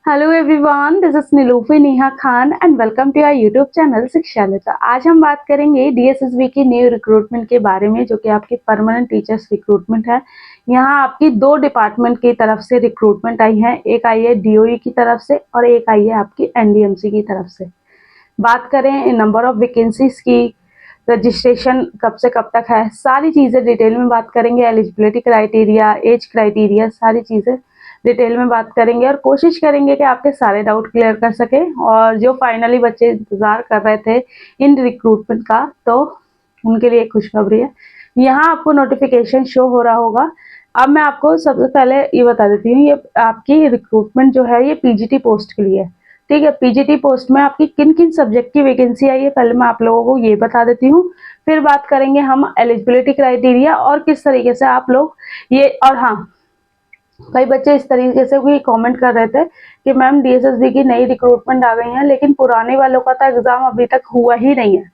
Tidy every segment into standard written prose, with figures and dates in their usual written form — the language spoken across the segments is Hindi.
Hello everyone, this is Nilufi Neha Khan and welcome to our YouTube channel Shikshalata. आज हम बात करेंगे डीएसएसबी की न्यू रिक्रूटमेंट के बारे में, जो कि आपकी परमानेंट टीचर्स रिक्रूटमेंट है। यहाँ आपकी दो डिपार्टमेंट की तरफ से रिक्रूटमेंट आई है, एक आई है डीओई की तरफ से और एक आई है आपकी एनडीएमसी की तरफ से। बात करें नंबर ऑफ वैकेंसीज की, रजिस्ट्रेशन कब से कब तक है, सारी चीज़ें डिटेल में बात करेंगे। एलिजिबिलिटी क्राइटेरिया, एज क्राइटेरिया, सारी चीज़ें डिटेल में बात करेंगे और कोशिश करेंगे कि आपके सारे डाउट क्लियर कर सकें। और जो फाइनली बच्चे इंतज़ार कर रहे थे इन रिक्रूटमेंट का, तो उनके लिए खुशखबरी है। यहाँ आपको नोटिफिकेशन शो हो रहा होगा। अब मैं आपको सबसे पहले ये बता देती हूँ, ये आपकी रिक्रूटमेंट जो है ये पीजीटी पोस्ट के लिए है। ठीक है, पीजीटी पोस्ट में आपकी किन किन सब्जेक्ट की वैकेंसी आई है पहले मैं आप लोगों को ये बता देती हूँ। फिर बात करेंगे हम एलिजिबिलिटी क्राइटेरिया और किस तरीके से आप लोग ये, और हाँ, कई बच्चे इस तरीके से भी कमेंट कर रहे थे कि मैम डीएसएसबी की नई रिक्रूटमेंट आ गई है लेकिन पुराने वालों का तो एग्जाम अभी तक हुआ ही नहीं है।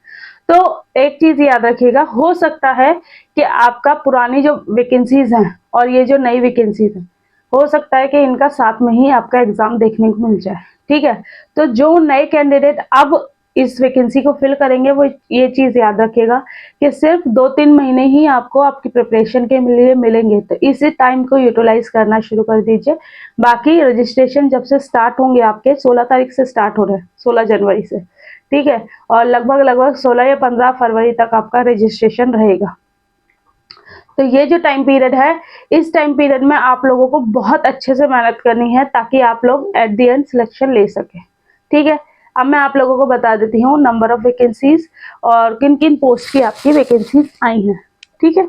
तो एक चीज याद रखिएगा, हो सकता है कि आपका पुरानी जो वैकेंसीज हैं और ये जो नई वैकेंसीज हैं, हो सकता है कि इनका साथ में ही आपका एग्जाम देखने को मिल जाए। ठीक है, तो जो नए कैंडिडेट अब इस वैकेंसी को फिल करेंगे वो ये चीज याद रखिएगा कि सिर्फ 2-3 महीने ही आपको आपकी प्रिपरेशन के लिए मिलेंगे, तो इसी टाइम को यूटिलाइज करना शुरू कर दीजिए। बाकी रजिस्ट्रेशन जब से स्टार्ट होंगे, आपके 16 तारीख से स्टार्ट हो रहे हैं, 16 जनवरी से। ठीक है, और लगभग 16 या 15 फरवरी तक आपका रजिस्ट्रेशन रहेगा। तो ये जो टाइम पीरियड है, इस टाइम पीरियड में आप लोगों को बहुत अच्छे से मेहनत करनी है ताकि आप लोग एट द एंड सिलेक्शन ले सके। ठीक है, अब मैं आप लोगों को बता देती हूँ नंबर ऑफ वैकेंसीज और किन किन पोस्ट की आपकी वैकेंसीज आई हैं। ठीक है,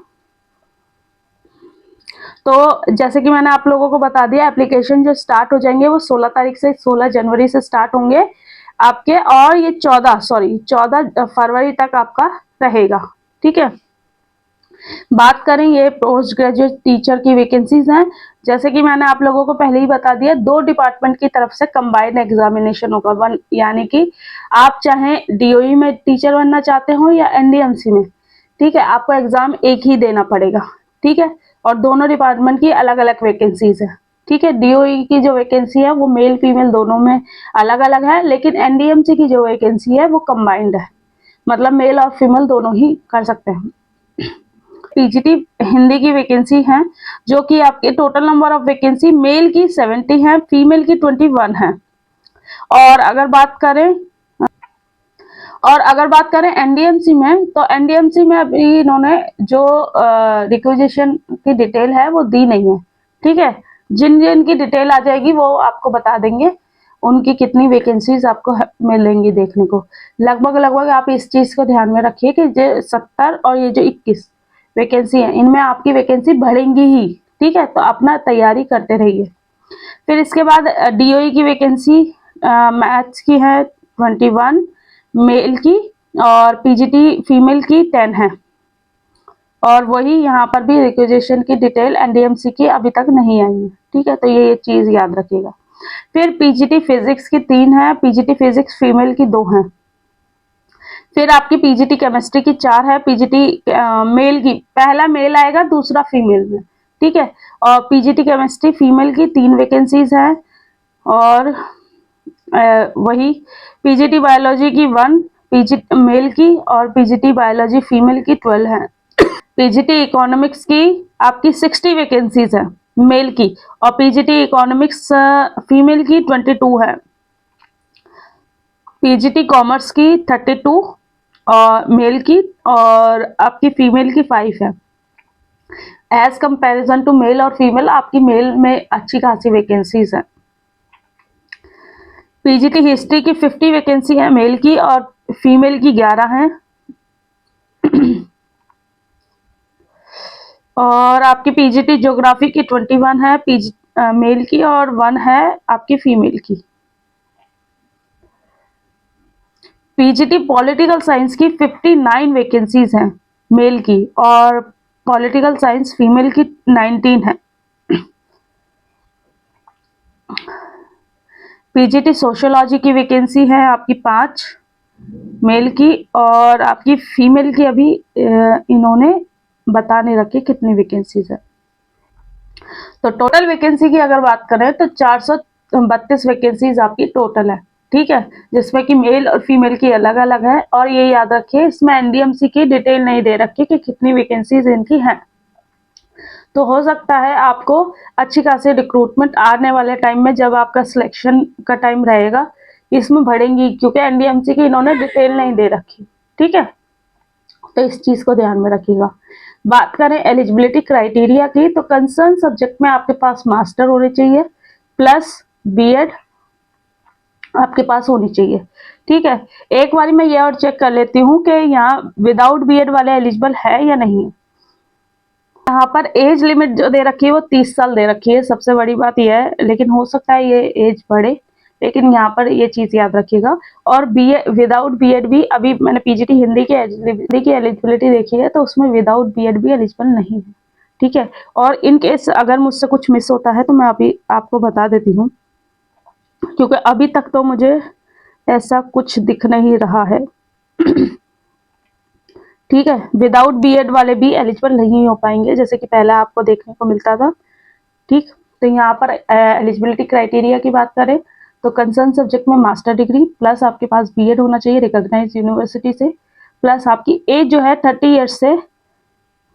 तो जैसे कि मैंने आप लोगों को बता दिया, एप्लीकेशन जो स्टार्ट हो जाएंगे वो 16 तारीख से 16 जनवरी से स्टार्ट होंगे आपके, और ये 14 फरवरी तक आपका रहेगा। ठीक है, बात करें ये पोस्ट ग्रेजुएट टीचर की वैकेंसीज हैं, जैसे कि मैंने आप लोगों को पहले ही बता दिया, दो डिपार्टमेंट की तरफ से कंबाइंड एग्जामिनेशन होगा। वन यानी कि आप चाहे डीओई में टीचर बनना चाहते हो या एनडीएमसी में, ठीक है, आपको एग्जाम एक ही देना पड़ेगा। ठीक है, और दोनों डिपार्टमेंट की अलग अलग वैकेंसीज है। ठीक है, डीओई की जो वैकेंसी है वो मेल फीमेल दोनों में अलग अलग है, लेकिन एनडीएमसी की जो वैकेंसी है वो कंबाइंड है, मतलब मेल और फीमेल दोनों ही कर सकते हैं। पीजीटी हिंदी की वैकेंसी है, जो कि आपके total number of vacancy male की 70 है, फीमेल की 21 है। और अगर बात करें एनडीएमसी में, तो एनडीएमसी में अभी इन्होंने जो रिक्वेजिशन की डिटेल है वो दी नहीं है। ठीक है, जिन जिन की डिटेल आ जाएगी वो आपको बता देंगे उनकी कितनी वैकेंसीज आपको मिलेंगी देखने को। लगभग आप इस चीज को ध्यान में रखिए कि जो 70 और ये जो 21 वैकेंसी है, इनमें आपकी वैकेंसी बढ़ेंगी ही। ठीक है, तो अपना तैयारी करते रहिए। फिर इसके बाद डीओई की वैकेंसी मैथ्स की है 21 मेल की, और पीजीटी फीमेल की 10 है। और वही यहाँ पर भी रिक्वेजिशन की डिटेल एनडीएमसी की अभी तक नहीं आई है। ठीक है, तो ये चीज याद रखिएगा। फिर पीजीटी फिजिक्स की 3 है, पीजीटी फिजिक्स फीमेल की 2 है। फिर आपकी पीजीटी केमिस्ट्री की 4 है, पीजीटी मेल की पहला मेल आएगा, दूसरा फीमेल में। ठीक है, और पीजीटी केमिस्ट्री फीमेल की 3 वैकेंसीज हैं। और वही पीजीटी बायोलॉजी की 1 पीजीटी मेल की, और पीजीटी बायोलॉजी फीमेल की 12 है। पीजीटी इकोनॉमिक्स की आपकी 60 वैकेंसीज है मेल की, और पीजीटी इकोनॉमिक्स फीमेल की 22 है। पीजीटी कॉमर्स की 32 और मेल की, और आपकी फीमेल की 5 है। एज कंपैरिजन टू मेल और फीमेल, आपकी मेल में अच्छी खासी वैकेंसीज है। पीजीटी हिस्ट्री की 50 वैकेंसी है मेल की, और फीमेल की 11 है। और आपकी पीजीटी ज्योग्राफी की 21 है मेल की, और 1 है आपकी फीमेल की। पीजीटी पॉलिटिकल साइंस की 59 वैकेंसीज हैं मेल की, और पॉलिटिकल साइंस फीमेल की 19 है। पीजीटी सोशियोलॉजी की वैकेंसी है आपकी 5 मेल की, और आपकी फीमेल की अभी इन्होंने बता नहीं रखी कितनी वैकेंसीज है। तो टोटल वैकेंसी की अगर बात करें तो 32 वैकेंसीज आपकी टोटल है, ठीक है, जिसमें कि मेल और फीमेल की अलग अलग है। और ये याद रखिए इसमें एनडीएमसी की डिटेल नहीं दे रखी कि कितनी वैकेंसीज इनकी हैं। तो हो सकता है आपको अच्छी खासी रिक्रूटमेंट आने वाले टाइम में, जब आपका सिलेक्शन का टाइम रहेगा, इसमें बढ़ेंगी, क्योंकि एनडीएमसी की इन्होंने डिटेल नहीं दे रखी, ठीक है। तो इस चीज को ध्यान में रखिएगा। बात करें एलिजिबिलिटी क्राइटेरिया की, तो कंसर्न सब्जेक्ट में आपके पास मास्टर होने चाहिए प्लस बीएड आपके पास होनी चाहिए, ठीक है। एक बार मैं ये और चेक कर लेती हूँ कि यहाँ विदाउट बीएड वाले एलिजिबल है या नहीं। यहाँ पर एज लिमिट जो दे रखी है वो 30 साल दे रखी है, सबसे बड़ी बात यह है, लेकिन हो सकता है ये एज बढ़े, लेकिन यहाँ पर ये चीज याद रखिएगा। और बीए विदाउट बीएड भी, अभी मैंने पीजीटी हिंदी की एलिजिबिलिटी देखी है, तो उसमें विदाउट बीएड भी एलिजिबल नहीं है, ठीक है। और इन केस अगर मुझसे कुछ मिस होता है तो मैं अभी आपको बता देती हूँ, क्योंकि अभी तक तो मुझे ऐसा कुछ दिख नहीं रहा है। ठीक है, विदाउट बीएड वाले भी एलिजिबल नहीं हो पाएंगे, जैसे कि पहले आपको देखने को मिलता था, ठीक। तो यहाँ पर एलिजिबिलिटी क्राइटेरिया की बात करें तो कंसर्न सब्जेक्ट में मास्टर डिग्री प्लस आपके पास बीएड होना चाहिए रिकॉग्नाइज्ड यूनिवर्सिटी से, प्लस आपकी एज जो है 30 ईयर्स से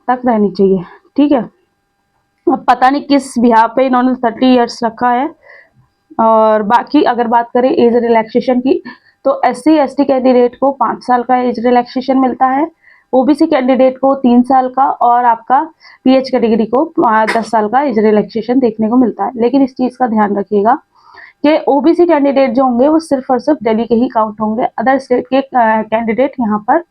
तक रहनी चाहिए, ठीक है। अब पता नहीं किस बिहार पे इन्होंने 30 ईयर्स रखा है। और बाकी अगर बात करें एज रिलैक्सेशन की, तो एससी एसटी कैंडिडेट को 5 साल का एज रिलैक्सेशन मिलता है, ओबीसी कैंडिडेट को 3 साल का, और आपका पीएच कैटेगरी को 10 साल का एज रिलैक्सेशन देखने को मिलता है। लेकिन इस चीज का ध्यान रखिएगा कि ओबीसी कैंडिडेट जो होंगे वो सिर्फ और सिर्फ दिल्ली के ही काउंट होंगे, अदर स्टेट के कैंडिडेट यहाँ पर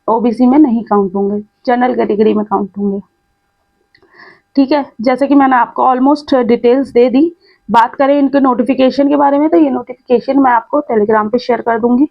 ओबीसी में नहीं काउंट होंगे, जनरल कैटेगरी में काउंट होंगे, ठीक है। जैसे कि मैंने आपको ऑलमोस्ट डिटेल्स दे दी। बात करें इनके नोटिफिकेशन के बारे में, तो ये नोटिफिकेशन मैं आपको टेलीग्राम पे शेयर कर दूंगी।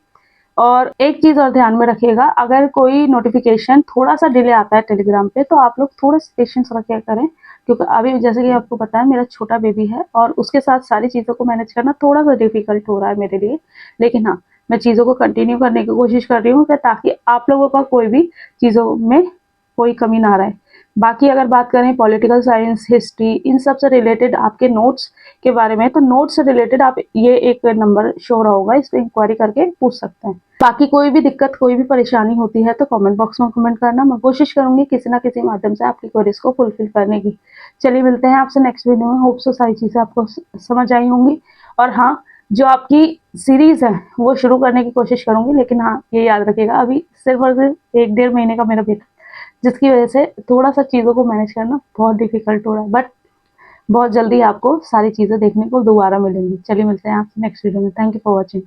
और एक चीज और ध्यान में रखिएगा, अगर कोई नोटिफिकेशन थोड़ा सा डिले आता है टेलीग्राम पे, तो आप लोग थोड़ा सा पेशेंस रखिए करें, क्योंकि अभी जैसे कि आपको पता है मेरा छोटा बेबी है और उसके साथ सारी चीज़ों को मैनेज करना थोड़ा सा डिफिकल्ट हो रहा है मेरे लिए। लेकिन हाँ, मैं चीज़ों को कंटिन्यू करने की कोशिश कर रही हूँ ताकि आप लोगों का कोई भी चीज़ों में कोई कमी ना रहे। बाकी अगर बात करें पॉलिटिकल साइंस, हिस्ट्री, इन सब से रिलेटेड आपके नोट्स के बारे में, तो नोट्स से रिलेटेड आप ये एक नंबर शो हो रहा होगा, इस पर इंक्वायरी करके पूछ सकते हैं। बाकी कोई भी दिक्कत, कोई भी परेशानी होती है तो कमेंट बॉक्स में कमेंट करना, मैं कोशिश करूंगी किसी ना किसी माध्यम से आपकी क्वेरीज को फुलफिल करने की। चलिए मिलते हैं आपसे नेक्स्ट वीडियो में। होप सो सारी चीज़ें आपको समझ आई होंगी। और हाँ, जो आपकी सीरीज है वो शुरू करने की कोशिश करूंगी, लेकिन हाँ ये याद रखिएगा अभी सिर्फ और सिर्फ 1-1.5 महीने का मेरा बेटा, जिसकी वजह से थोड़ा सा चीज़ों को मैनेज करना बहुत डिफिकल्ट हो रहा है, बट बहुत जल्दी आपको सारी चीज़ें देखने को दोबारा मिलेंगी। चलिए मिलते हैं आपसे नेक्स्ट वीडियो में। Thank you for watching.